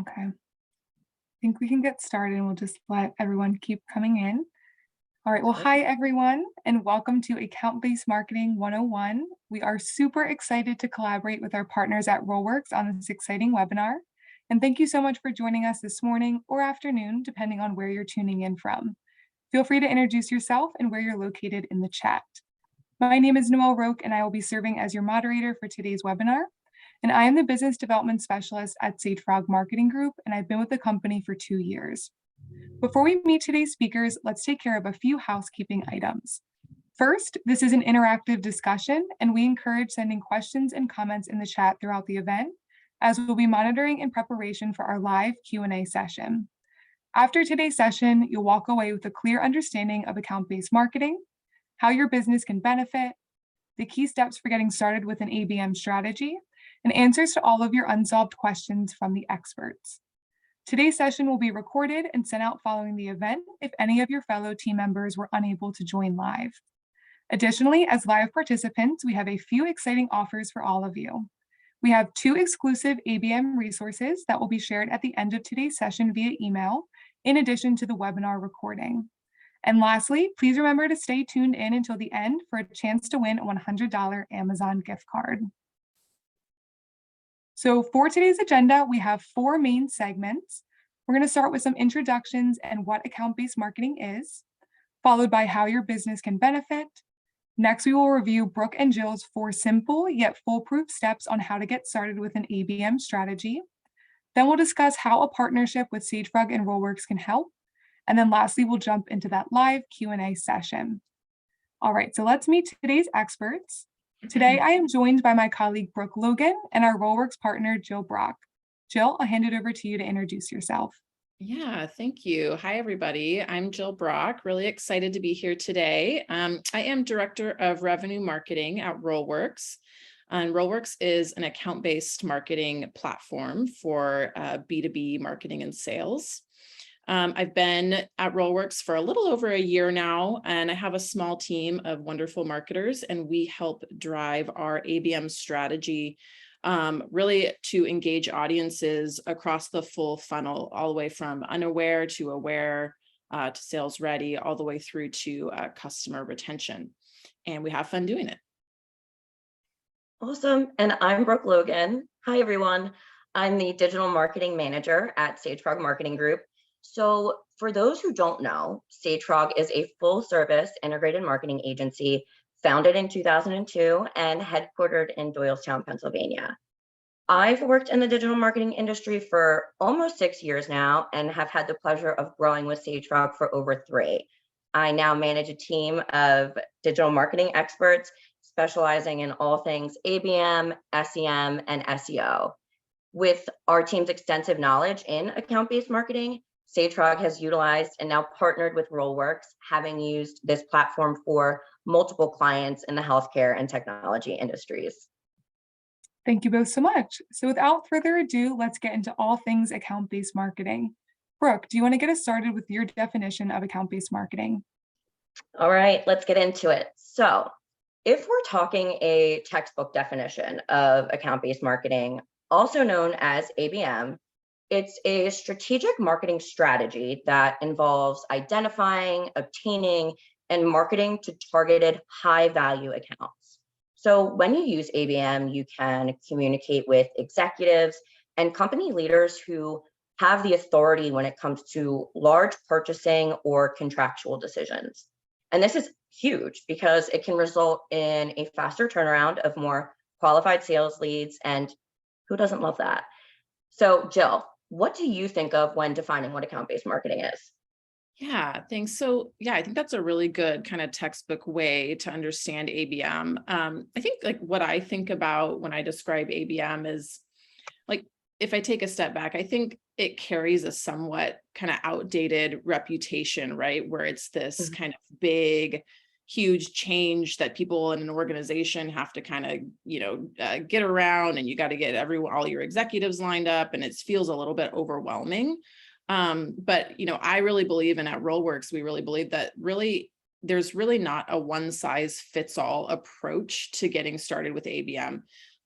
Okay, I think we can get started and we'll just let everyone keep coming in. All right, well, Good. hi everyone, and welcome to Account-Based Marketing 101. We are super excited to collaborate with our partners at RollWorks on this exciting webinar. And thank you so much for joining us this morning or afternoon, depending on where you're tuning in from. Feel free to introduce yourself and where you're located in the chat. My name is Noelle Roque, and I will be serving as your moderator for today's webinar. And I am the Business Development Specialist at Satrog Marketing Group, and I've been with the company for 2 years. Before we meet today's speakers, let's take care of a few housekeeping items. First, this is an interactive discussion, and we encourage sending questions and comments in the chat throughout the event, as we'll be monitoring in preparation for our live Q&A session. After today's session, you'll walk away with a clear understanding of account-based marketing, how your business can benefit, the key steps for getting started with an ABM strategy, and answers to all of your unsolved questions from the experts. Today's session will be recorded and sent out following the event if any of your fellow team members were unable to join live. Additionally, as live participants, we have a few exciting offers for all of you. We have 2 exclusive ABM resources that will be shared at the end of today's session via email, in addition to the webinar recording. And lastly, please remember to stay tuned in until the end for a chance to win a $100 Amazon gift card. So for today's agenda, we have 4 main segments. We're going to start with some introductions and what account-based marketing is, followed by how your business can benefit. Next, we will review Brooke and Jill's 4 simple yet foolproof steps on how to get started with an ABM strategy. Then we'll discuss how a partnership with Sagefrog and RollWorks can help. And then lastly, we'll jump into that live Q&A session. All right, so let's meet today's experts. Today, I am joined by my colleague, Brooke Logan, and our RollWorks partner, Jill Brock. Jill, I'll hand it over to you to introduce yourself. Yeah, thank you. Hi, everybody. I'm Jill Brock. Really excited to be here today. I am Director of Revenue Marketing at RollWorks. And RollWorks is an account-based marketing platform for B2B marketing and sales. I've been at RollWorks for a little over a year now, and I have a small team of wonderful marketers, and we help drive our ABM strategy really to engage audiences across the full funnel, all the way from unaware to aware to sales ready, all the way through to customer retention. And we have fun doing it. Awesome. And I'm Brooke Logan. Hi, everyone. I'm the Digital Marketing Manager at Satrog Marketing Group. So for those who don't know, Satrog is a full-service integrated marketing agency founded in 2002 and headquartered in Doylestown, Pennsylvania. I've worked in the digital marketing industry for almost 6 years now and have had the pleasure of growing with Satrog for over 3. I now manage a team of digital marketing experts specializing in all things ABM, SEM, and SEO. With our team's extensive knowledge in account-based marketing, Satrog has utilized and now partnered with RollWorks, having used this platform for multiple clients in the healthcare and technology industries. Thank you both so much. So without further ado, let's get into all things account-based marketing. Brooke, do you want to get us started with your definition of account-based marketing? All right, let's get into it. So if we're talking a textbook definition of account-based marketing, also known as ABM, it's a strategic marketing strategy that involves identifying, obtaining, and marketing to targeted high-value accounts. So when you use ABM, you can communicate with executives and company leaders who have the authority when it comes to large purchasing or contractual decisions. And this is huge because it can result in a faster turnaround of more qualified sales leads, and who doesn't love that? So Jill, what do you think of when defining what account-based marketing is? Yeah, thanks. So yeah, I think that's a really good kind of textbook way to understand ABM. I think like what I think about when I describe ABM is like, if I take a step back, I think it carries a somewhat kind of outdated reputation, right? Where it's this kind of big, huge change that people in an organization have to kind of, get around, and you got to get all your executives lined up, and it feels a little bit overwhelming. But, I really believe, and at RollWorks, we really believe that there's really not a one size fits all approach to getting started with ABM.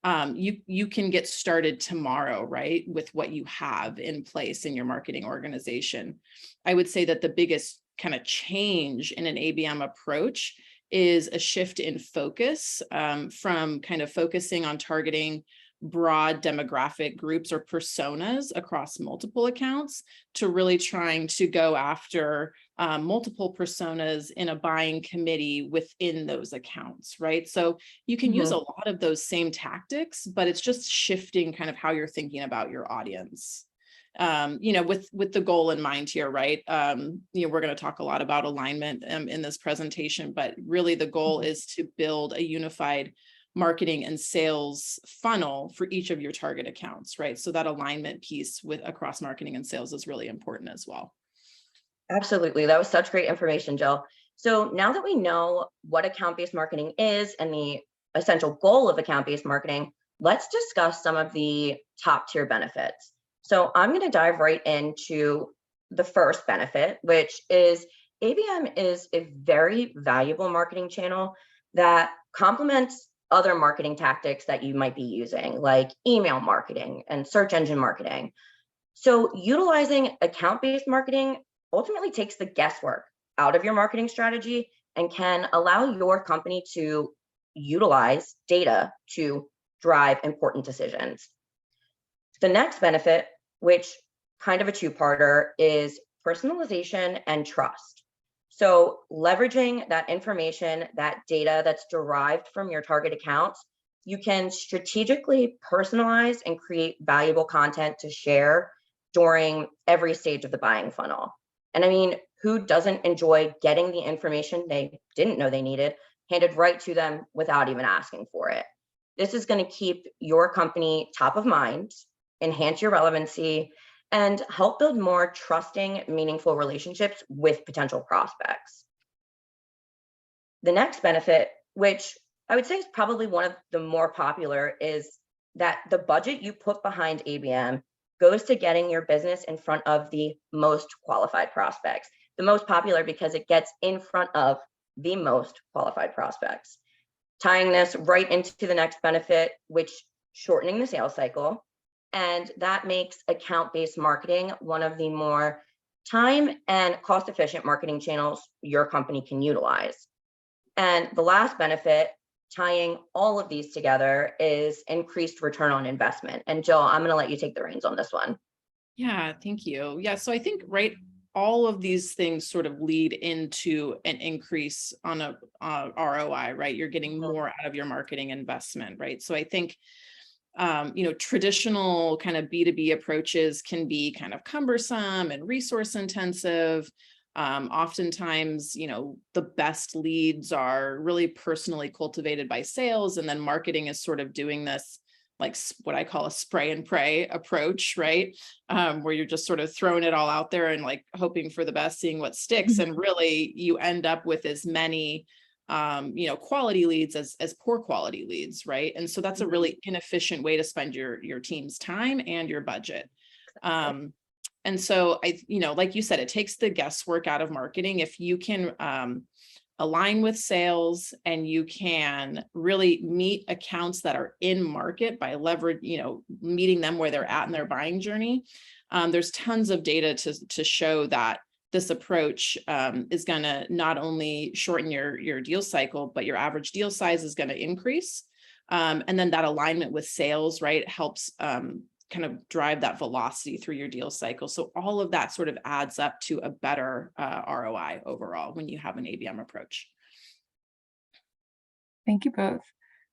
you can get started tomorrow, right, with what you have in place in your marketing organization. I would say that the biggest kind of change in an ABM approach is a shift in focus, from kind of focusing on targeting broad demographic groups or personas across multiple accounts to really trying to go after multiple personas in a buying committee within those accounts, right? So you can use a lot of those same tactics, but it's just shifting kind of how you're thinking about your audience. With the goal in mind here, right? We're going to talk a lot about alignment in this presentation, but really the goal is to build a unified marketing and sales funnel for each of your target accounts, right? So that alignment piece with across marketing and sales is really important as well. Absolutely. That was such great information, Jill. So now that we know what account-based marketing is and the essential goal of account-based marketing, let's discuss some of the top tier benefits. So I'm going to dive right into the first benefit, which is ABM is a very valuable marketing channel that complements other marketing tactics that you might be using, like email marketing and search engine marketing. So utilizing account-based marketing ultimately takes the guesswork out of your marketing strategy and can allow your company to utilize data to drive important decisions. The next benefit, which kind of a two-parter, is personalization and trust. So leveraging that information, that data that's derived from your target accounts, you can strategically personalize and create valuable content to share during every stage of the buying funnel. And I mean, who doesn't enjoy getting the information they didn't know they needed handed right to them without even asking for it? This is going to keep your company top of mind, enhance your relevancy, and help build more trusting, meaningful relationships with potential prospects. The next benefit, which I would say is probably one of the more popular, is that the budget you put behind ABM goes to getting your business in front of the most qualified prospects. The most popular because it gets in front of the most qualified prospects. Tying this right into the next benefit, which shortening the sales cycle. And that makes account-based marketing one of the more time and cost-efficient marketing channels your company can utilize. And the last benefit, tying all of these together, is increased return on investment. And Jill, I'm going to let you take the reins on this one. Yeah, thank you. Yeah, so I think, right, all of these things sort of lead into an increase on a ROI, right? You're getting more out of your marketing investment, right? So I think traditional kind of B2B approaches can be kind of cumbersome and resource intensive. Oftentimes, the best leads are really personally cultivated by sales, and then marketing is sort of doing this, like what I call a spray and pray approach, right? Where you're just sort of throwing it all out there and like hoping for the best, seeing what sticks. And really you end up with as many quality leads as poor quality leads, right? And so that's a really inefficient way to spend your team's time and your budget. And so like you said, it takes the guesswork out of marketing. If you can align with sales and you can really meet accounts that are in market by meeting them where they're at in their buying journey, there's tons of data to show that this approach is going to not only shorten your deal cycle, but your average deal size is going to increase. And then that alignment with sales, right, helps kind of drive that velocity through your deal cycle. So all of that sort of adds up to a better ROI overall when you have an ABM approach. Thank you both.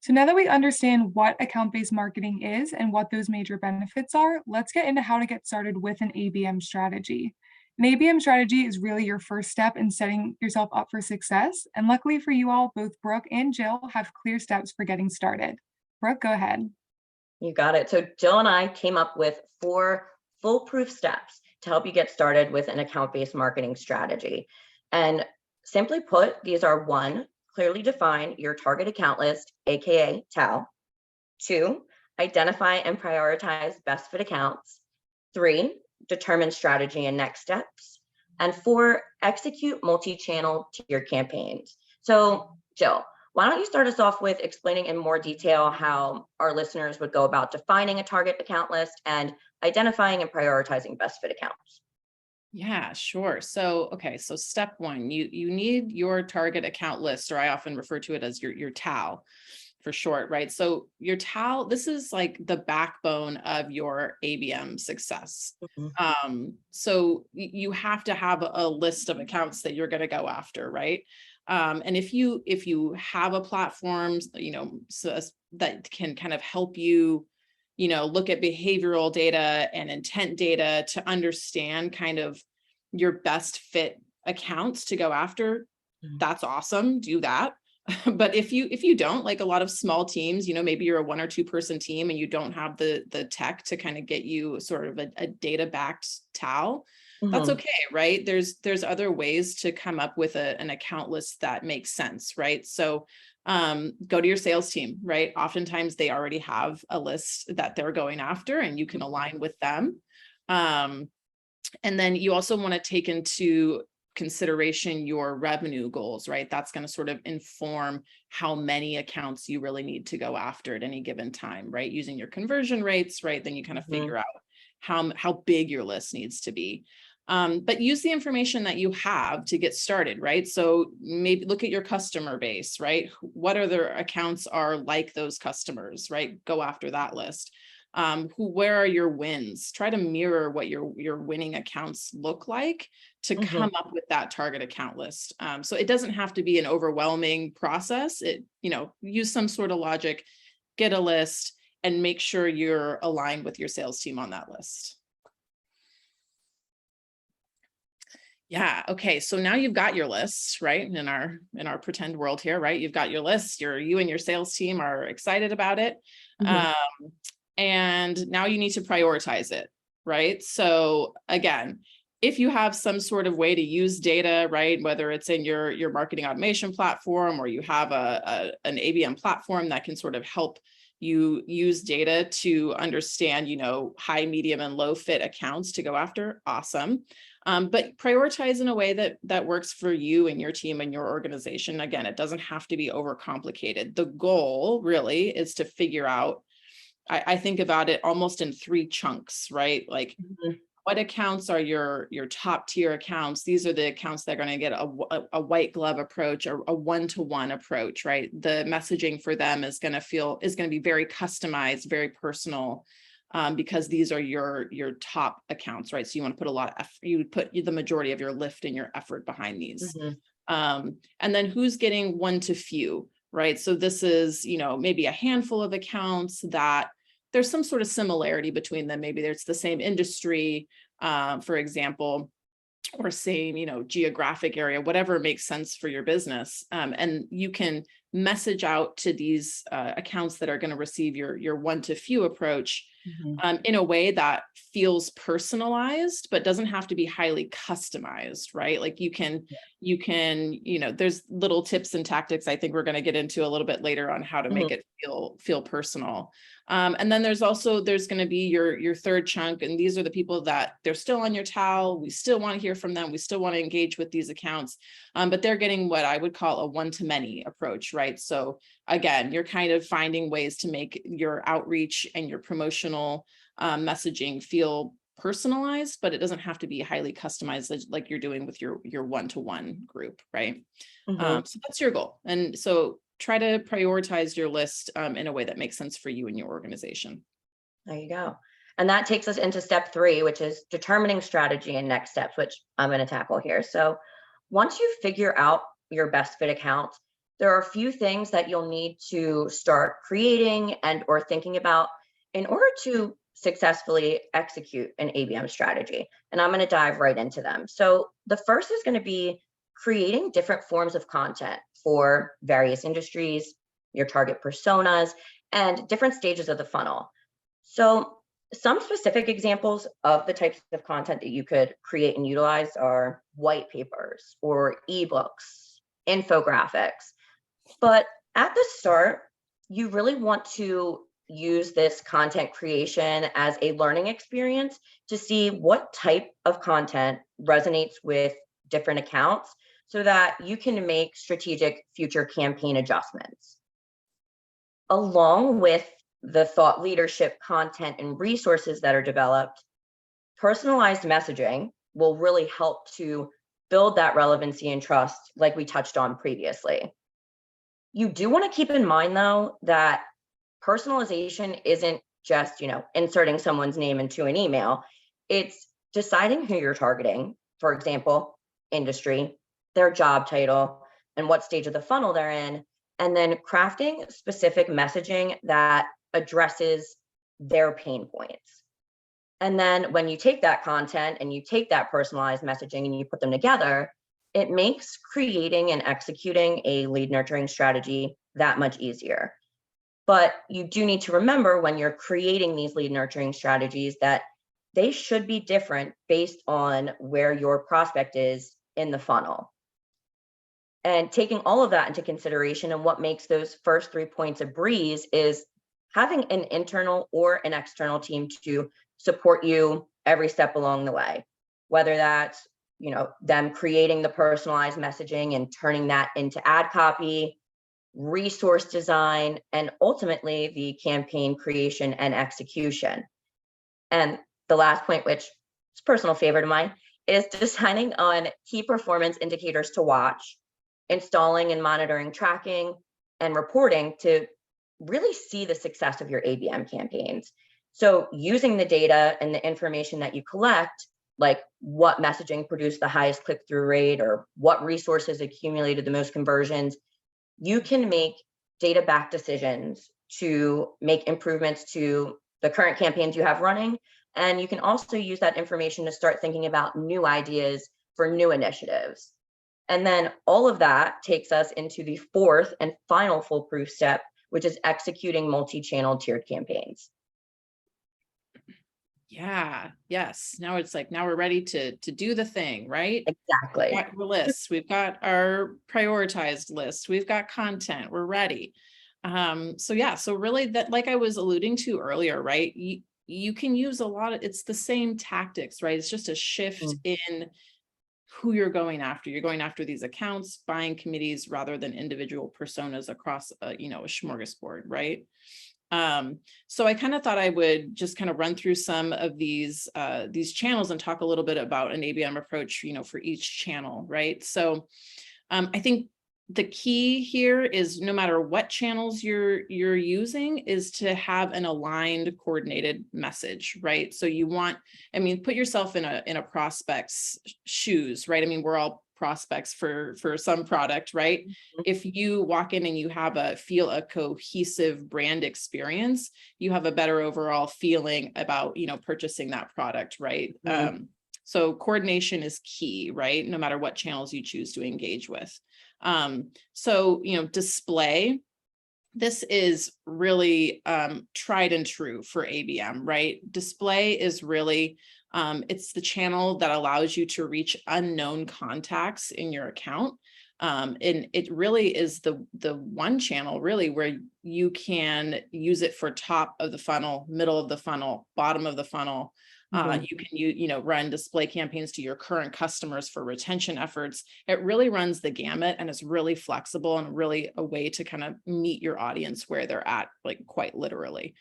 So now that we understand what account-based marketing is and what those major benefits are, let's get into how to get started with an ABM strategy. An ABM strategy is really your first step in setting yourself up for success. And luckily for you all, both Brooke and Jill have clear steps for getting started. Brooke, go ahead. You got it. So Jill and I came up with 4 foolproof steps to help you get started with an account-based marketing strategy. And simply put, these are: 1, clearly define your target account list, aka TAL. 2, identify and prioritize best fit accounts. 3, determine strategy and next steps. And 4, execute multi-channel tier campaigns. So Jill, Why don't you start us off with explaining in more detail how our listeners would go about defining a target account list and identifying and prioritizing best fit accounts? Yeah, sure. So, okay, so step one, you need your target account list, or I often refer to it as your TAL for short, right? So your TAL, this is like the backbone of your ABM success. Mhm. So you have to have a list of accounts that you're going to go after, right? And if you have a platform, that can kind of help you, look at behavioral data and intent data to understand kind of your best fit accounts to go after, Mhm. that's awesome. Do that. But if you don't, like a lot of small teams, maybe you're a 1 or 2 person team and you don't have the tech to kind of get you sort of a data backed TAL, that's Mhm. okay, right? There's other ways to come up with an account list that makes sense, right? So go to your sales team, right? Oftentimes they already have a list that they're going after and you can align with them. Um, and then you also want to take into consideration your revenue goals, right? That's going to sort of inform how many accounts you really need to go after at any given time, right? Using your conversion rates, right? Then you kind of Mhm. figure out how big your list needs to be. But use the information that you have to get started, right? So maybe look at your customer base, right? What other accounts are like those customers, right? Go after that list. Where are your wins? Try to mirror what your winning accounts look like to Mhm. come up with that target account list. So it doesn't have to be an overwhelming process. Use some sort of logic, get a list, and make sure you're aligned with your sales team on that list. Yeah. Okay. So now you've got your list, right? In our pretend world here, right? You've got your list. You and your sales team are excited about it. Mhm. Um, and now you need to prioritize it, right? So again, if you have some sort of way to use data, right, whether it's in your marketing automation platform or you have an ABM platform that can sort of help you use data to understand, high, medium, and low fit accounts to go after, awesome. But prioritize in a way that works for you and your team and your organization. Again, it doesn't have to be overcomplicated. The goal really is to figure out, I think about it almost in 3 chunks, right? Like Mhm. what accounts are your top tier accounts? These are the accounts that are going to get a white glove approach or a one-to-one approach, right? The messaging for them is going to be very customized, very personal, because these are your top accounts, right? So you want to put a lot of effort, you would put the majority of your lift and your effort behind these. Mhm. And then who's getting one to few, right? So this is, maybe a handful of accounts that there's some sort of similarity between them. Maybe there's the same industry, for example, or same, geographic area, whatever makes sense for your business. And you can message out to these accounts that are going to receive your one to few approach Mhm. in a way that feels personalized, but doesn't have to be highly customized, right? Like there's little tips and tactics I think we're going to get into a little bit later on how to Mhm. make it feel personal. And then there's going to be your third chunk. And these are the people that they're still on your TAL. We still want to hear from them. We still want to engage with these accounts, but they're getting what I would call a one-to-many approach, right? So again, you're kind of finding ways to make your outreach and your promotional messaging feel personalized, but it doesn't have to be highly customized like you're doing with your one-to-one group, right? Mhm. So that's your goal. And so try to prioritize your list in a way that makes sense for you and your organization. There you go. And that takes us into step 3, which is determining strategy and next steps, which I'm going to tackle here. So once you figure out your best fit account, there are a few things that you'll need to start creating and or thinking about in order to successfully execute an ABM strategy. And I'm going to dive right into them. So the first is going to be creating different forms of content for various industries, your target personas, and different stages of the funnel. So some specific examples of the types of content that you could create and utilize are white papers or ebooks, infographics. But at the start, you really want to use this content creation as a learning experience to see what type of content resonates with different accounts so that you can make strategic future campaign adjustments. Along with the thought leadership content and resources that are developed, personalized messaging will really help to build that relevancy and trust like we touched on previously. You do want to keep in mind though that personalization isn't just, inserting someone's name into an email. It's deciding who you're targeting, for example, industry, their job title, and what stage of the funnel they're in, and then crafting specific messaging that addresses their pain points. And then when you take that content and you take that personalized messaging and you put them together, it makes creating and executing a lead nurturing strategy that much easier. But you do need to remember when you're creating these lead nurturing strategies that they should be different based on where your prospect is in the funnel. And taking all of that into consideration, and what makes those first 3 points a breeze is having an internal or an external team to support you every step along the way, whether that's them creating the personalized messaging and turning that into ad copy, resource design, and ultimately the campaign creation and execution. And the last point, which is a personal favorite of mine, is deciding on key performance indicators to watch, installing and monitoring tracking and reporting to really see the success of your ABM campaigns. So using the data and the information that you collect, like what messaging produced the highest click-through rate or what resources accumulated the most conversions, you can make data-backed decisions to make improvements to the current campaigns you have running. And you can also use that information to start thinking about new ideas for new initiatives. And then all of that takes us into the fourth and final foolproof step, which is executing multi-channel tiered campaigns. Yeah, yes. Now it's like, now we're ready to do the thing, right? Exactly. We've got the lists, we've got our prioritized list, we've got content, we're ready. So really that, like I was alluding to earlier, right? You can use a lot of, it's the same tactics, right? It's just a shift in who you're going after. You're going after these accounts, buying committees rather than individual personas across a smorgasbord, right? So I kind of thought I would just kind of run through some of these channels and talk a little bit about an ABM approach, for each channel, right? So I think the key here is no matter what channels you're using is to have an aligned, coordinated message, right? So you want, put yourself in a prospect's shoes, right? We're all prospects for some product, right? If you walk in and you feel a cohesive brand experience, you have a better overall feeling about, purchasing that product, right? So coordination is key, right? No matter what channels you choose to engage with. Display, this is really tried and true for ABM, right? Display is really, it's the channel that allows you to reach unknown contacts in your account. And it really is the one channel really where you can use it for top of the funnel, middle of the funnel, bottom of the funnel. You can run display campaigns to your current customers for retention efforts. It really runs the gamut and it's really flexible and really a way to kind of meet your audience where they're at, like quite literally.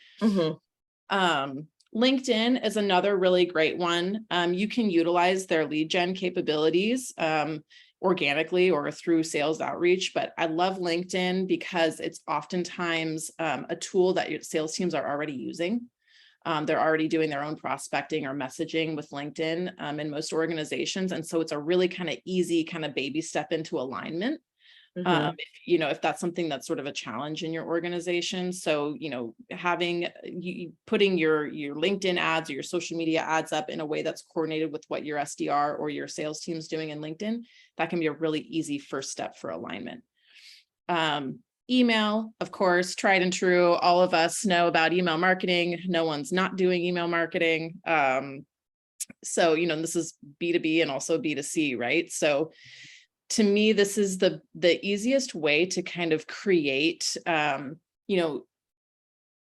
LinkedIn is another really great one. You can utilize their lead gen capabilities organically or through sales outreach, but I love LinkedIn because it's oftentimes a tool that your sales teams are already using. They're already doing their own prospecting or messaging with LinkedIn in most organizations. And so it's a really kind of easy kind of baby step into alignment. If that's something that's sort of a challenge in your organization. So, putting your LinkedIn ads or your social media ads up in a way that's coordinated with what your SDR or your sales team's doing in LinkedIn, that can be a really easy first step for alignment. Email, of course, tried and true. All of us know about email marketing. No one's not doing email marketing. So, this is B2B and also B2C, right? So to me, this is the easiest way to kind of create,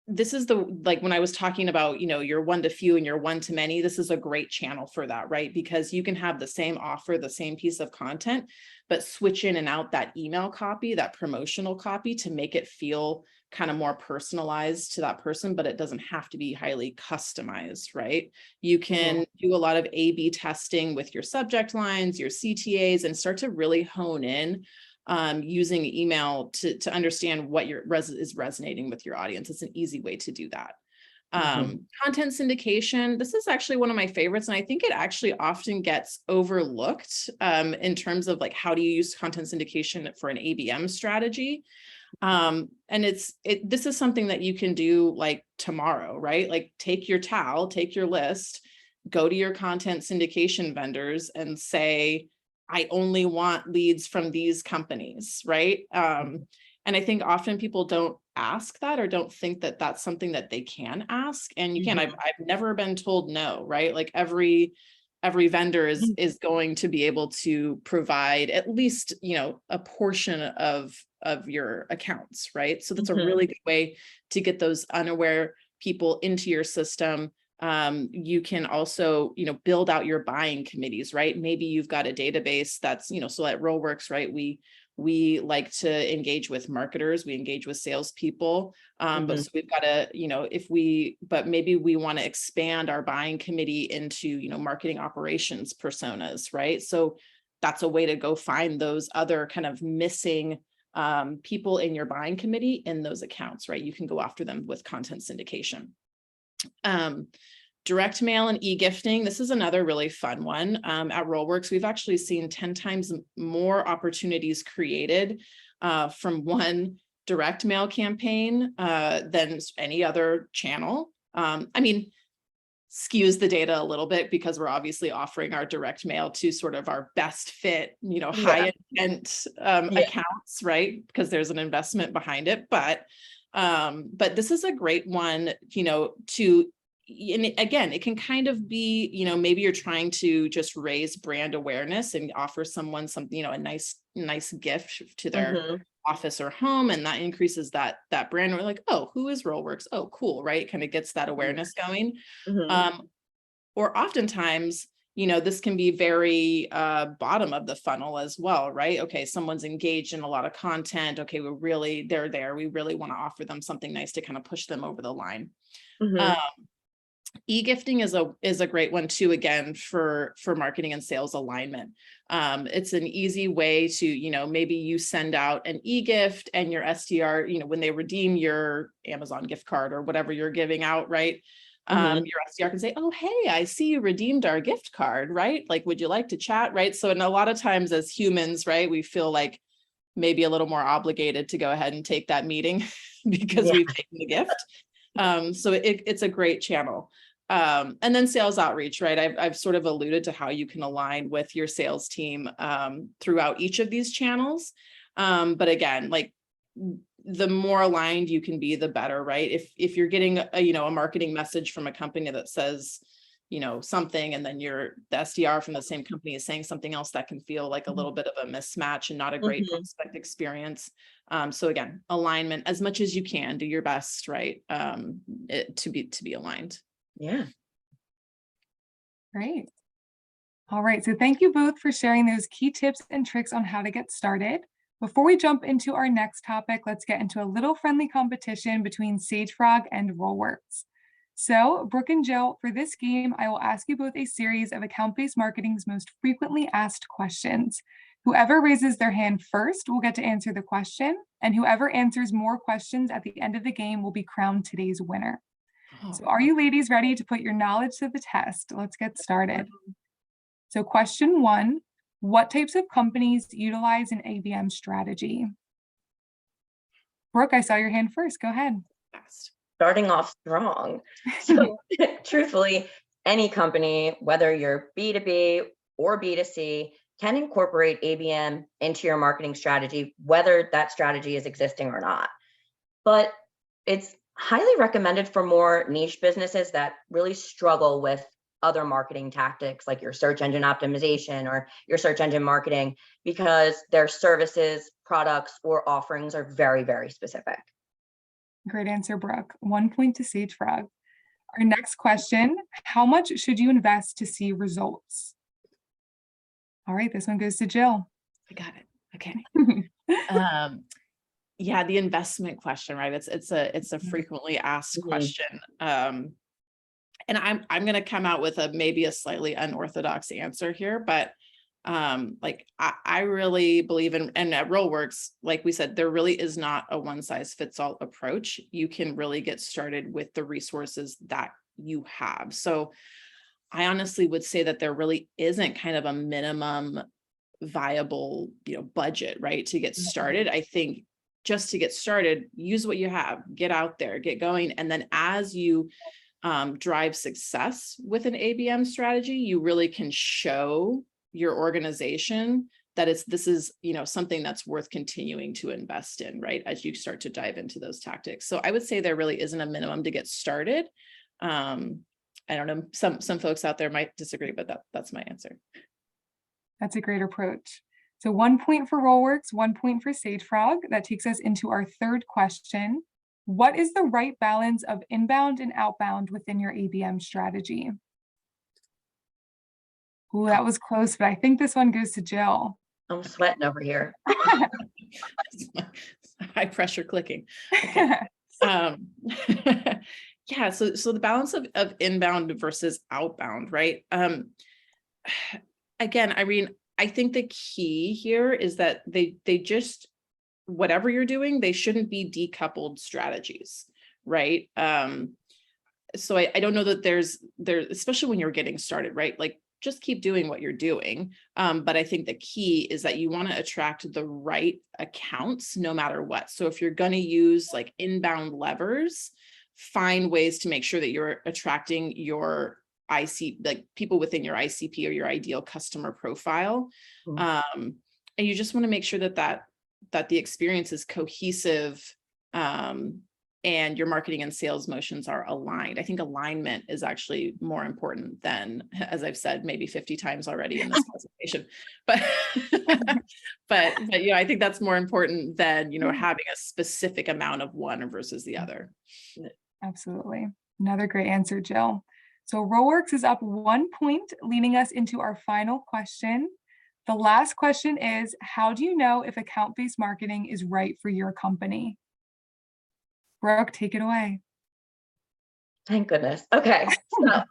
this is like when I was talking about, your one to few and your one to many, this is a great channel for that, right? Because you can have the same offer, the same piece of content, but switch in and out that email copy, that promotional copy, to make it feel kind of more personalized to that person, but it doesn't have to be highly customized, right? You can do a lot of A/B testing with your subject lines, your CTAs, and start to really hone in using email to understand what is resonating with your audience. It's an easy way to do that. Content syndication, this is actually one of my favorites, and I think it actually often gets overlooked in terms of like, how do you use content syndication for an ABM strategy? And this is something that you can do like tomorrow, right? Like take your towel, take your list, go to your content syndication vendors and say, I only want leads from these companies, right? And I think often people don't ask that, or don't think that that's something that they can ask. And you can. I've never been told no, right? Like every vendor is going to be able to provide at least, a portion of your accounts, right? So that's a really good way to get those unaware people into your system. You can also, build out your buying committees, right? Maybe you've got a database that's, so at RollWorks, right? We like to engage with marketers, we engage with salespeople. But so we've got to, but maybe we want to expand our buying committee into, marketing operations personas, right? So that's a way to go find those other kind of missing people in your buying committee in those accounts, right? You can go after them with content syndication. Direct mail and e-gifting. This is another really fun one. At RollWorks, we've actually seen 10 times more opportunities created from one direct mail campaign than any other channel. I mean, skews the data a little bit because we're obviously offering our direct mail to sort of our best fit, high intent accounts, right? Because there's an investment behind it. But this is a great one, and again, it can kind of be, maybe you're trying to just raise brand awareness and offer someone something, a nice gift to their office or home, and that increases that brand. We're like, oh, who is RollWorks? Oh, cool, right? It kind of gets that awareness going. Or oftentimes, this can be very bottom of the funnel as well, right? Okay, someone's engaged in a lot of content. Okay, they're there. We really want to offer them something nice to kind of push them over the line. E-gifting is a great one too, again, for marketing and sales alignment. It's an easy way to, maybe you send out an e-gift and your SDR, when they redeem your Amazon gift card or whatever you're giving out, right? Your SDR can say, oh, hey, I see you redeemed our gift card, right? Like, would you like to chat, right? So, and a lot of times as humans, right, we feel like maybe a little more obligated to go ahead and take that meeting because we've taken the gift. So it's a great channel. And then sales outreach, right? I've sort of alluded to how you can align with your sales team throughout each of these channels. But again, like the more aligned you can be, the better, right? If you're getting a marketing message from a company that says, something, and then the SDR from the same company is saying something else, that can feel like a little bit of a mismatch and not a great prospect experience. So again, alignment as much as you can, do your best, right? To be aligned. Yeah. Great. All right. So thank you both for sharing those key tips and tricks on how to get started. Before we jump into our next topic, let's get into a little friendly competition between Sagefrog and RollWorks. So, Brooke and Jill, for this game, I will ask you both a series of account-based marketing's most frequently asked questions. Whoever raises their hand first will get to answer the question, and whoever answers more questions at the end of the game will be crowned today's winner. So are you ladies ready to put your knowledge to the test? Let's get started. So question 1, what types of companies utilize an ABM strategy? Brooke, I saw your hand first. Go ahead. Starting off strong. So truthfully, any company, whether you're B2B or B2C, can incorporate ABM into your marketing strategy, whether that strategy is existing or not. But it's highly recommended for more niche businesses that really struggle with other marketing tactics like your search engine optimization or your search engine marketing, because their services, products, or offerings are very, very specific. Great answer, Brooke. 1 point to Sagefrog. Our next question, how much should you invest to see results? All right, this one goes to Jill. I got it. Okay. Yeah, the investment question, right? It's a frequently asked question. And I'm going to come out with maybe a slightly unorthodox answer here, but like I really believe in, and at RollWorks, like we said, there really is not a one size fits all approach. You can really get started with the resources that you have. So I honestly would say that there really isn't kind of a minimum viable, budget, right, to get started. I think just to get started, use what you have, get out there, get going. And then as you drive success with an ABM strategy, you really can show your organization that this is something that's worth continuing to invest in, right, as you start to dive into those tactics. So I would say there really isn't a minimum to get started. I don't know, some folks out there might disagree, but that's my answer. That's a great approach. So 1 point for RollWorks, 1 point for Sagefrog. That takes us into our third question. What is the right balance of inbound and outbound within your ABM strategy? Ooh, that was close, but I think this one goes to Jill. I'm sweating over here. High pressure clicking. Okay. Yeah, so the balance of inbound versus outbound, right? Again, I mean, I think the key here is that they just, whatever you're doing, they shouldn't be decoupled strategies, right? So I don't know that there's, especially when you're getting started, right? Like just keep doing what you're doing. But I think the key is that you want to attract the right accounts no matter what. So if you're going to use like inbound levers, find ways to make sure that you're attracting your like people within your ICP or your ideal customer profile. And you just want to make sure that the experience is cohesive, and your marketing and sales motions are aligned. I think alignment is actually more important than, as I've said, maybe 50 times already in this presentation, but, I think that's more important than, having a specific amount of one versus the other. Absolutely. Another great answer, Jill. So RollWorks is up 1 point, leading us into our final question. The last question is, how do you know if account-based marketing is right for your company? Brooke, take it away. Thank goodness. Okay. So,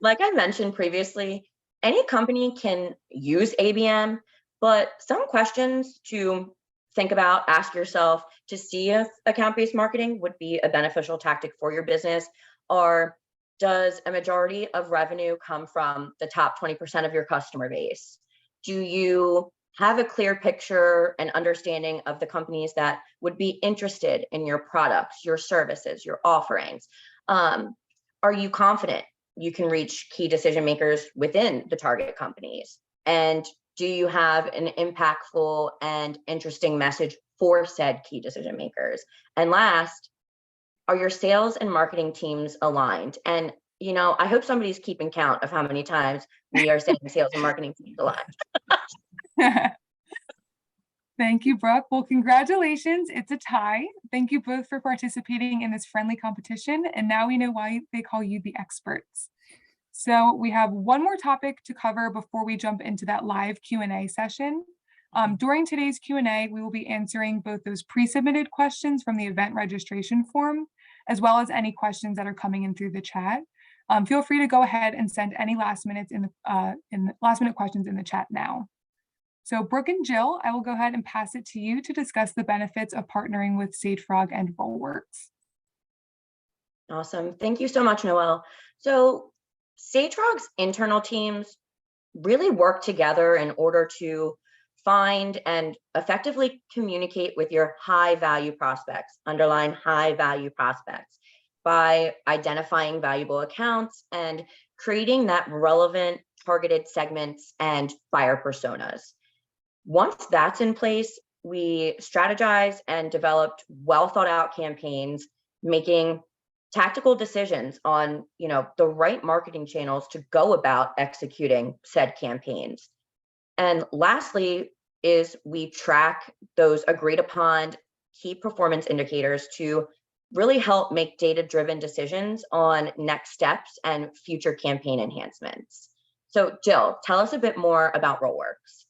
like I mentioned previously, any company can use ABM, but some questions to think about, ask yourself to see if account-based marketing would be a beneficial tactic for your business are, does a majority of revenue come from the top 20% of your customer base? Do you have a clear picture and understanding of the companies that would be interested in your products, your services, your offerings? Are you confident you can reach key decision makers within the target companies? And do you have an impactful and interesting message for said key decision makers? And last, are your sales and marketing teams aligned? And, I hope somebody's keeping count of how many times we are saying sales and marketing teams aligned. Thank you, Brooke. Well, congratulations. It's a tie. Thank you both for participating in this friendly competition. And now we know why they call you the experts. So we have one more topic to cover before we jump into that live Q&A session. During today's Q&A, we will be answering both those pre-submitted questions from the event registration form, as well as any questions that are coming in through the chat. Feel free to go ahead and send any last minute questions in the chat now. So Brooke and Jill, I will go ahead and pass it to you to discuss the benefits of partnering with Sagefrog and RollWorks. Awesome. Thank you so much, Noelle. So Satrog's internal teams really work together in order to find and effectively communicate with your high value prospects, underline high value prospects, by identifying valuable accounts and creating that relevant targeted segments and buyer personas. Once that's in place, we strategize and developed well thought out campaigns, making tactical decisions on, the right marketing channels to go about executing said campaigns. And lastly is we track those agreed upon key performance indicators to really help make data-driven decisions on next steps and future campaign enhancements. So Jill, tell us a bit more about RollWorks.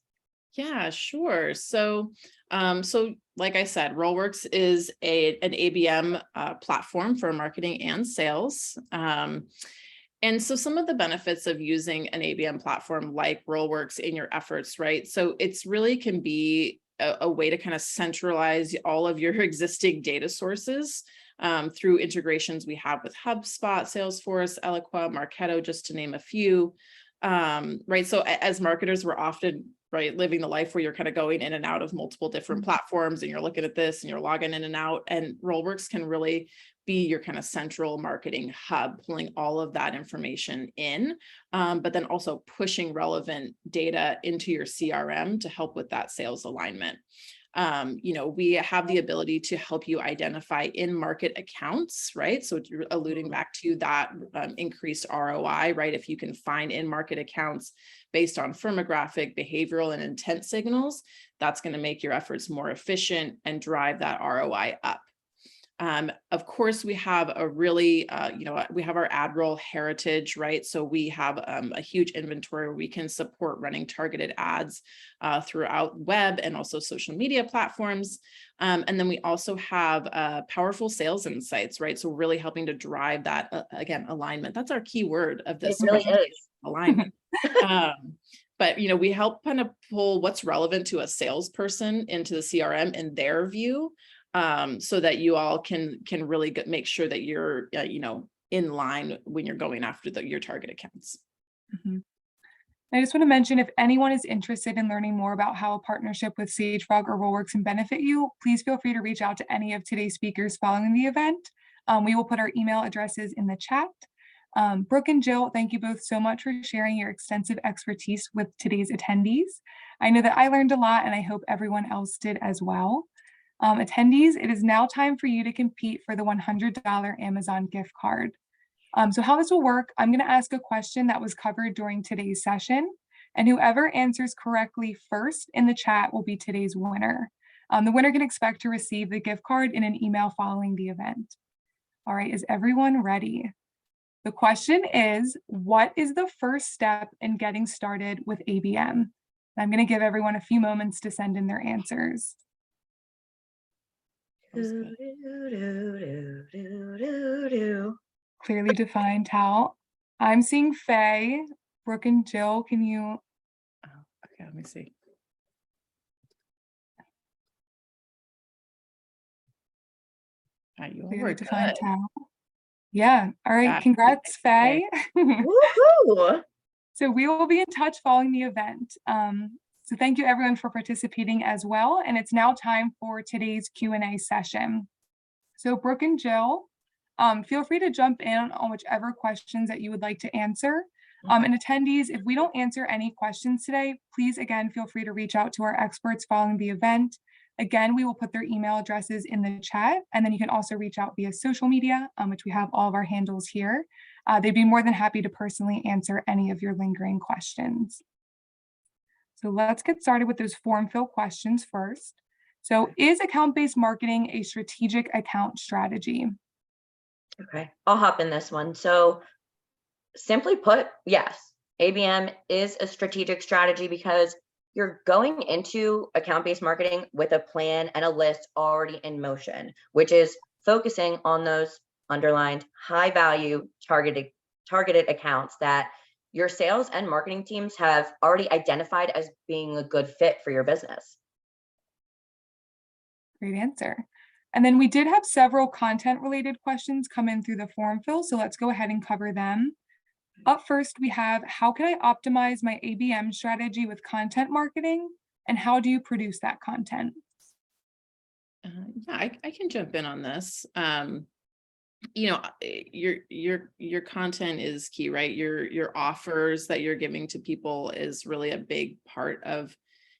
Yeah, sure. So like I said, RollWorks is an ABM platform for marketing and sales. And so some of the benefits of using an ABM platform like RollWorks in your efforts, right? So it's really can be a way to kind of centralize all of your existing data sources through integrations we have with HubSpot, Salesforce, Eloqua, Marketo, just to name a few. Right. So as marketers, we're often living the life where you're kind of going in and out of multiple different platforms and you're looking at this and you're logging in and out, and RollWorks can really be your kind of central marketing hub, pulling all of that information in, but then also pushing relevant data into your CRM to help with that sales alignment. We have the ability to help you identify in-market accounts, right? So you're alluding back to that increased ROI, right? If you can find in-market accounts based on firmographic, behavioral, and intent signals, that's going to make your efforts more efficient and drive that ROI up. Of course, we have a really, we have our ad roll heritage, right? So we have a huge inventory where we can support running targeted ads throughout web and also social media platforms. And then we also have powerful sales insights, right? So we're really helping to drive that, again, alignment. That's our key word of this. It really is. Alignment. But we help kind of pull what's relevant to a salesperson into the CRM in their view, so that you all can really make sure that you're in line when you're going after your target accounts. Mm-hmm. I just want to mention, if anyone is interested in learning more about how a partnership with Sagefrog or RollWorks can benefit you, please feel free to reach out to any of today's speakers following the event. We will put our email addresses in the chat. Brooke and Jill, thank you both so much for sharing your extensive expertise with today's attendees. I know that I learned a lot, and I hope everyone else did as well. Attendees, it is now time for you to compete for the $100 Amazon gift card. So how this will work, I'm going to ask a question that was covered during today's session, and whoever answers correctly first in the chat will be today's winner. The winner can expect to receive the gift card in an email following the event. All right, is everyone ready? The question is, what is the first step in getting started with ABM? I'm going to give everyone a few moments to send in their answers. Clearly defined how. I'm seeing Faye, Brooke, and Jill. Can you? Oh, okay, let me see. You Clearly were defined good. how. Yeah. All right. Yeah. Congrats, Faye. Woohoo! So we will be in touch following the event. So thank you everyone for participating as well. And it's now time for today's Q&A session. So Brooke and Jill, feel free to jump in on whichever questions that you would like to answer. And attendees, if we don't answer any questions today, please again, feel free to reach out to our experts following the event. Again, we will put their email addresses in the chat, and then you can also reach out via social media, which we have all of our handles here. They'd be more than happy to personally answer any of your lingering questions. So let's get started with those form fill questions first. So is account-based marketing a strategic account strategy? Okay, I'll hop in this one. So simply put, yes, ABM is a strategic strategy because you're going into account-based marketing with a plan and a list already in motion, which is focusing on those underlined high-value targeted accounts that your sales and marketing teams have already identified as being a good fit for your business. Great answer. And then we did have several content-related questions come in through the form fill, so let's go ahead and cover them. Up first, we have, how can I optimize my ABM strategy with content marketing, and how do you produce that content? Yeah, I can jump in on this. Your content is key, right? Your offers that you're giving to people is really a big part of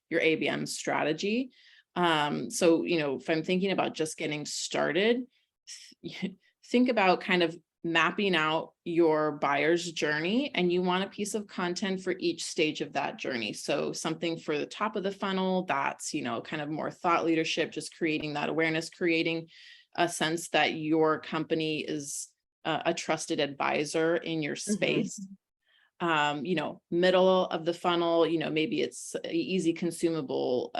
your ABM strategy. So, if I'm thinking about just getting started, think about kind of mapping out your buyer's journey, and you want a piece of content for each stage of that journey. So something for the top of the funnel, that's, kind of more thought leadership, just creating that awareness, creating a sense that your company is a trusted advisor in your space. Middle of the funnel, maybe it's easy consumable,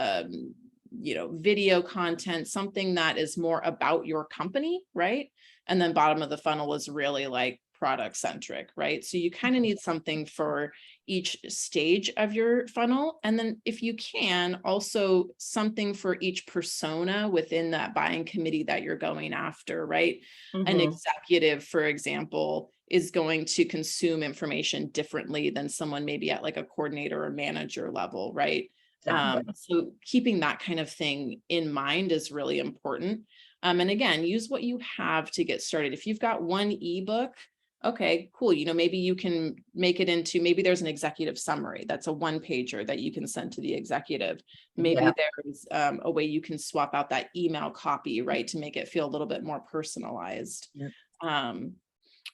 video content, something that is more about your company, right? And then bottom of the funnel is really like product centric, right? So you kind of need something for each stage of your funnel. And then if you can, also something for each persona within that buying committee that you're going after, right? An executive, for example, is going to consume information differently than someone maybe at like a coordinator or manager level, right? Exactly. So keeping that kind of thing in mind is really important. And again, use what you have to get started. If you've got one ebook, okay, cool. Maybe you can make it into, maybe there's an executive summary. That's a one pager that you can send to the executive. Maybe Yeah. there's a way you can swap out that email copy, right? To make it feel a little bit more personalized. Yeah.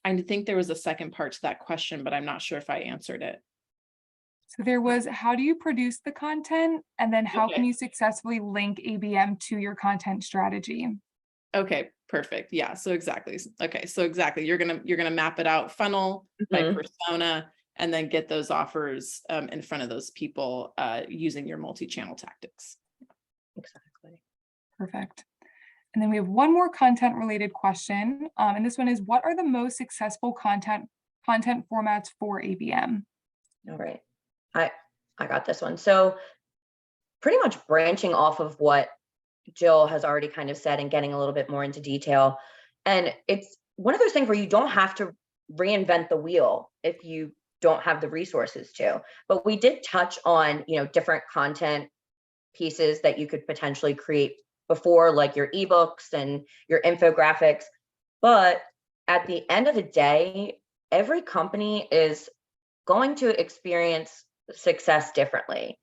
I think there was a second part to that question, but I'm not sure if I answered it. So there was, how do you produce the content? And then how can Okay. you successfully link ABM to your content strategy? Okay, perfect. Yeah. So exactly. Okay. So exactly. You're gonna map it out funnel by persona, and then get those offers in front of those people using your multi-channel tactics. Exactly. Perfect. And then we have one more content related question. And this one is, what are the most successful content formats for ABM? All right. I got this one. So pretty much branching off of what Jill has already kind of said and getting a little bit more into detail. And it's one of those things where you don't have to reinvent the wheel if you don't have the resources to. But we did touch on, different content pieces that you could potentially create before, like your ebooks and your infographics. But at the end of the day, every company is going to experience success differently.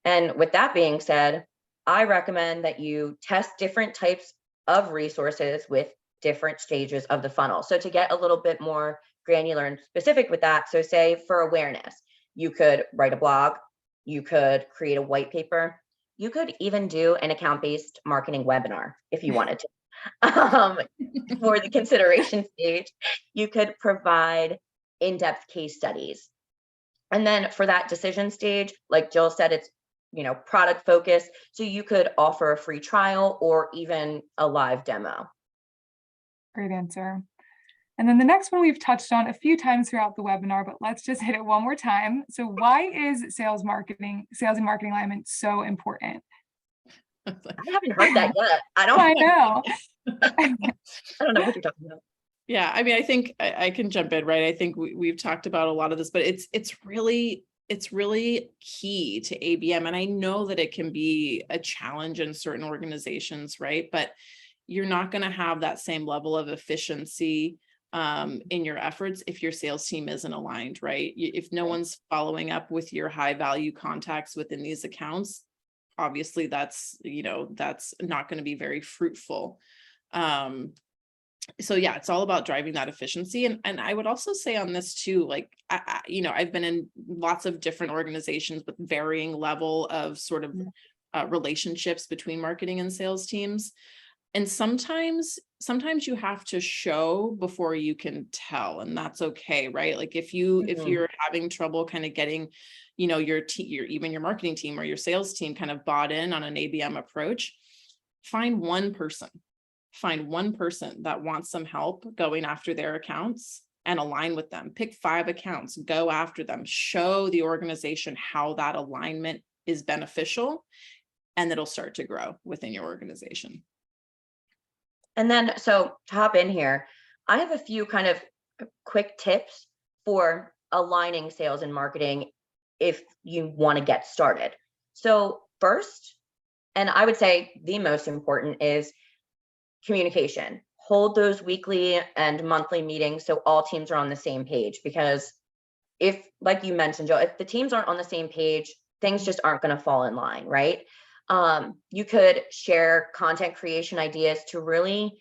And with that being said, I recommend that you test different types of resources with different stages of the funnel. So to get a little bit more granular and specific with that, so say for awareness, you could write a blog, you could create a white paper, you could even do an account-based marketing webinar if you wanted to. For the consideration stage, you could provide in-depth case studies. And then for that decision stage, like Jill said, it's product focused. So you could offer a free trial or even a live demo. Great answer. And then the next one we've touched on a few times throughout the webinar, but let's just hit it one more time. So why is sales and marketing alignment so important? I haven't heard that yet. I know. don't know what you're talking about. Yeah, I mean, I think I can jump in, right? I think we've talked about a lot of this, but it's really key to ABM. And I know that it can be a challenge in certain organizations, right? But you're not going to have that same level of efficiency in your efforts if your sales team isn't aligned, right? If no one's following up with your high value contacts within these accounts, obviously that's not going to be very fruitful. So yeah, it's all about driving that efficiency. And I would also say on this too, like, I've been in lots of different organizations with varying level of sort of relationships between marketing and sales teams. And sometimes you have to show before you can tell, and that's okay, right? Like if you're having trouble kind of getting, even your marketing team or your sales team kind of bought in on an ABM approach, find one person that wants some help going after their accounts and align with them. Pick 5 accounts, go after them, show the organization how that alignment is beneficial, and it'll start to grow within your organization. And then, so to hop in here, I have a few kind of quick tips for aligning sales and marketing if you want to get started. So first, and I would say the most important, is communication. Hold those weekly and monthly meetings so all teams are on the same page, because if, like you mentioned, Joe, if the teams aren't on the same page, things just aren't going to fall in line, right? You could share content creation ideas to really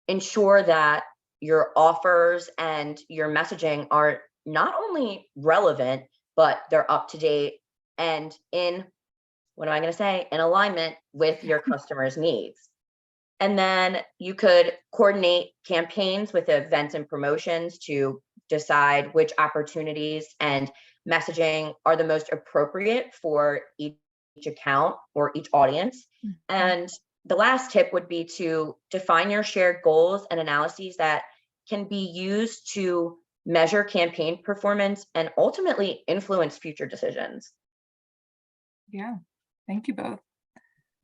ensure that your offers and your messaging are not only relevant, but they're up to date and in alignment with your customers' needs. And then you could coordinate campaigns with events and promotions to decide which opportunities and messaging are the most appropriate for each account or each audience. And the last tip would be to define your shared goals and analyses that can be used to measure campaign performance and ultimately influence future decisions. Yeah, thank you both.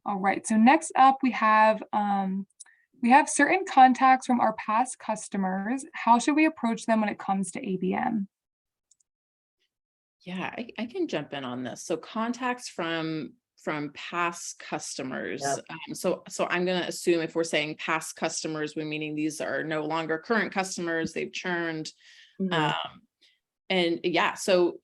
All right, so next up we have certain contacts from our past customers. How should we approach them when it comes to ABM? Yeah, I can jump in on this. So contacts from past customers. Yep. So I'm going to assume if we're saying past customers, we're meaning these are no longer current customers, they've churned. Mhm. And yeah, so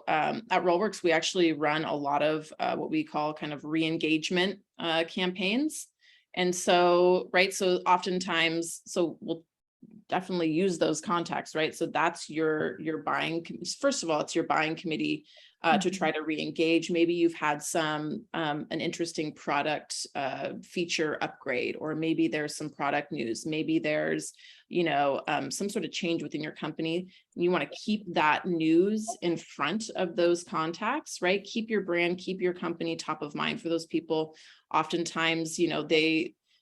at RollWorks, we actually run a lot of what we call kind of re-engagement campaigns. And so, right, so oftentimes, so we'll definitely use those contacts, right? So that's your buying, first of all, it's your buying committee to try to re-engage. Maybe you've had some an interesting product feature upgrade, or maybe there's some product news, maybe there's some sort of change within your company. You want to keep that news in front of those contacts, right? Keep your brand, keep your company top of mind for those people. Oftentimes,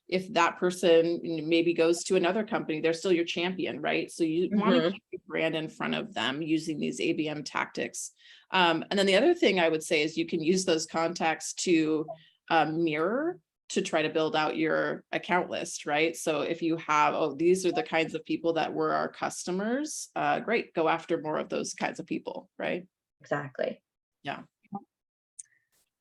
if that person maybe goes to another company, they're still your champion, right? So you want to keep your brand in front of them using these ABM tactics. And then the other thing I would say is you can use those contacts to mirror to try to build out your account list, right? So if you have, oh, these are the kinds of people that were our customers, great, go after more of those kinds of people, right? Exactly. Yeah.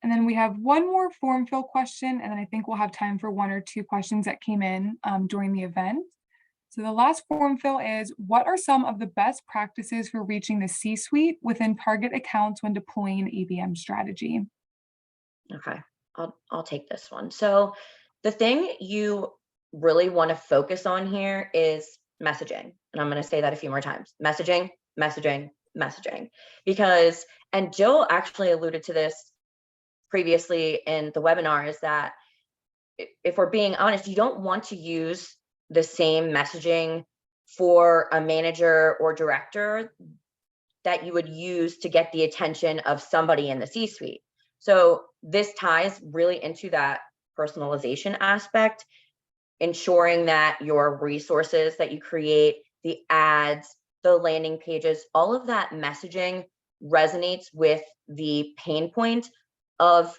And then we have one more form fill question, and then I think we'll have time for one or two questions that came in during the event. So the last form fill is, what are some of the best practices for reaching the C-suite within target accounts when deploying ABM strategy? Okay, I'll take this one. So the thing you really want to focus on here is messaging. And I'm going to say that a few more times. Messaging, messaging, messaging. Because, and Jill actually alluded to this previously in the webinar, is that if we're being honest, you don't want to use the same messaging for a manager or director that you would use to get the attention of somebody in the C-suite. So this ties really into that personalization aspect, ensuring that your resources that you create, the ads, the landing pages, all of that messaging resonates with the pain point of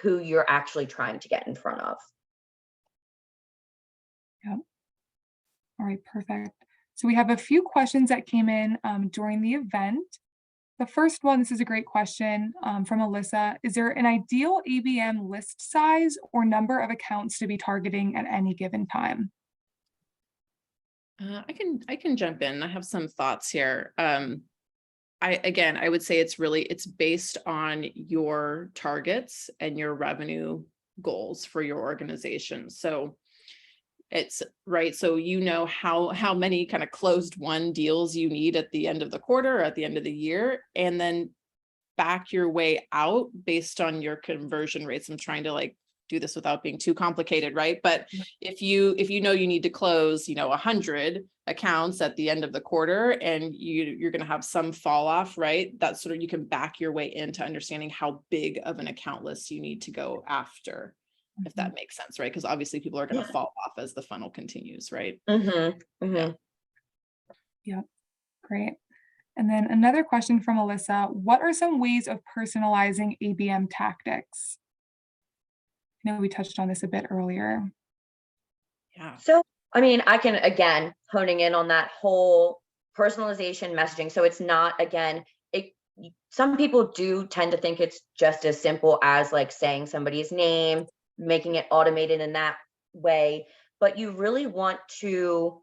who you're actually trying to get in front of. Yep. All right, perfect. So we have a few questions that came in during the event. The first one, this is a great question from Alyssa. Is there an ideal ABM list size or number of accounts to be targeting at any given time? I can jump in. I have some thoughts here. I would say it's based on your targets and your revenue goals for your organization. So it's right. So how many kind of closed won deals you need at the end of the quarter or at the end of the year, and then back your way out based on your conversion rates. I'm trying to do this without being too complicated, right? But if you you need to close 100 accounts at the end of the quarter, and you're going to have some fall off, right? That's sort of, you can back your way into understanding how big of an account list you need to go after, if that makes sense, right? Because obviously people are going to fall off as the funnel continues, right? Yeah, great. And then another question from Alyssa, what are some ways of personalizing ABM tactics? I know we touched on this a bit earlier. Yeah. So, I mean, I can, again, honing in on that whole personalization messaging. So it's not, again, some people do tend to think it's just as simple as saying somebody's name, making it automated in that way, but you really want to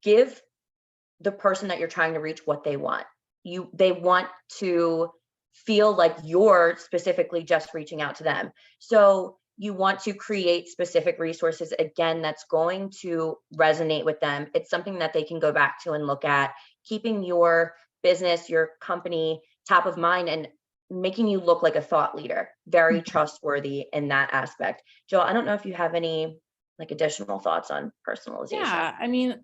give the person that you're trying to reach what they want. They want to feel like you're specifically just reaching out to them. So you want to create specific resources, again, that's going to resonate with them. It's something that they can go back to and look at, keeping your business, your company top of mind, and making you look like a thought leader, very trustworthy in that aspect. Jill, I don't know if you have any like additional thoughts on personalization? Yeah, I mean,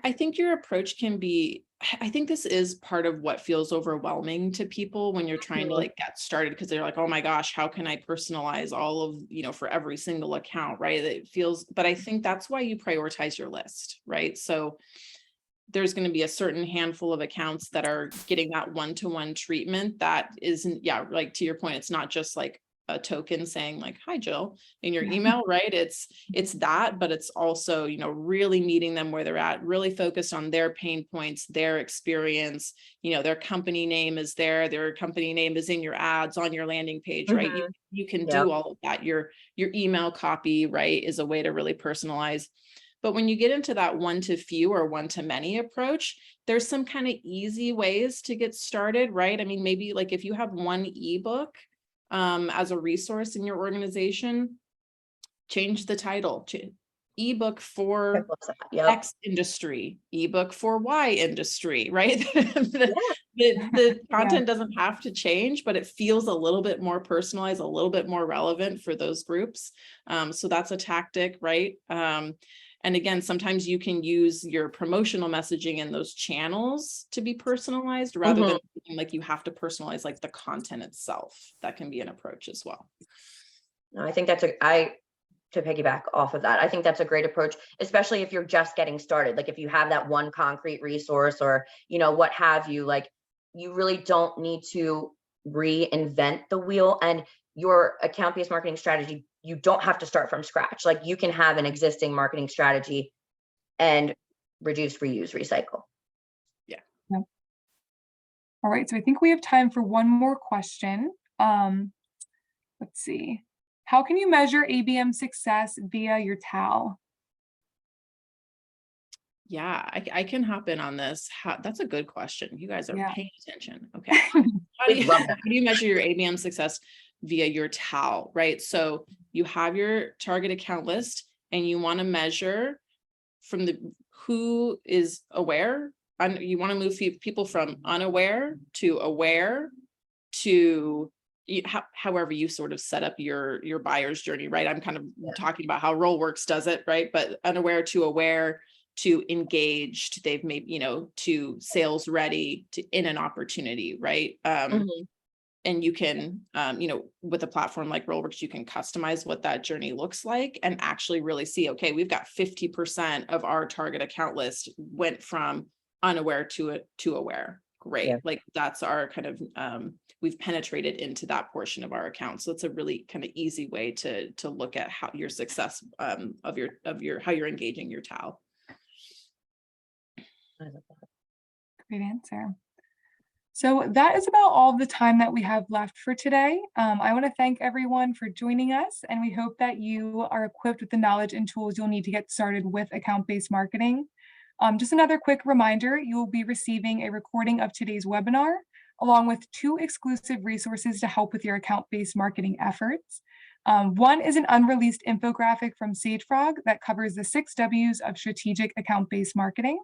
I think your approach can be, I think this is part of what feels overwhelming to people when you're trying to Mhm. like get started, because they're like, oh my gosh, how can I personalize all of, for every single account, right? It feels, but I think that's why you prioritize your list, right? So there's going to be a certain handful of accounts that are getting that one-to-one treatment that isn't, yeah, like to your point, it's not just like a token saying like, hi, Jill, in your email, right? It's that, but it's also, really meeting them where they're at, really focused on their pain points, their experience, their company name is there, their company name is in your ads on your landing page, right? Mhm. You can Yep. do all of that. Your email copy, right, is a way to really personalize. But when you get into that one to few or one to many approach, there's some kind of easy ways to get started, right? I mean, maybe like if you have one ebook as a resource in your organization, change the title to ebook for Yep. X industry, ebook for Y industry, right? the, Yeah. the Yeah. content doesn't have to change, but it feels a little bit more personalized, a little bit more relevant for those groups. So that's a tactic, right? And again, sometimes you can use your promotional messaging in those channels to be personalized rather than feeling like you have to personalize like the content itself. That can be an approach as well. No, I think to piggyback off of that, I think that's a great approach, especially if you're just getting started. Like if you have that one concrete resource or, what have you, like you really don't need to reinvent the wheel, and your account-based marketing strategy, you don't have to start from scratch. Like you can have an existing marketing strategy and reduce, reuse, recycle. Yeah. Yeah. All right, so I think we have time for one more question. Let's see. How can you measure ABM success via your TAL? Yeah, I can hop in on this. That's a good question. You guys are Yeah. paying attention. Okay. How do We you, love how that. do you measure your ABM success via your TAL, right? So you have your target account list and you want to measure from who is aware, and you want to move people from unaware to aware to however you sort of set up your buyer's journey, right? I'm kind of talking about how RollWorks does it, right? But unaware to aware to engaged, they've made, to sales ready to in an opportunity, right? Mhm. And you can, with a platform like RollWorks, you can customize what that journey looks like and actually really see, okay, we've got 50% of our target account list went from unaware to aware. Great. Yeah. Like that's our kind of, we've penetrated into that portion of our account. So it's a really kind of easy way to look at how your success of your how you're engaging your TAL. Great answer. So that is about all the time that we have left for today. I want to thank everyone for joining us, and we hope that you are equipped with the knowledge and tools you'll need to get started with account-based marketing. Just another quick reminder, you will be receiving a recording of today's webinar, along with 2 exclusive resources to help with your account-based marketing efforts. One is an unreleased infographic from Satrog that covers the 6 W's of strategic account-based marketing.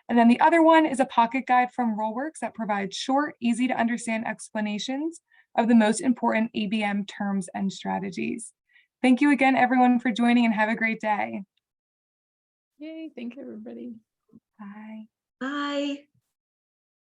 And then the other one is a pocket guide from RollWorks that provides short, easy to understand explanations of the most important ABM terms and strategies. Thank you again, everyone, for joining, and have a great day. Yay. Thank you, everybody. Bye. Bye.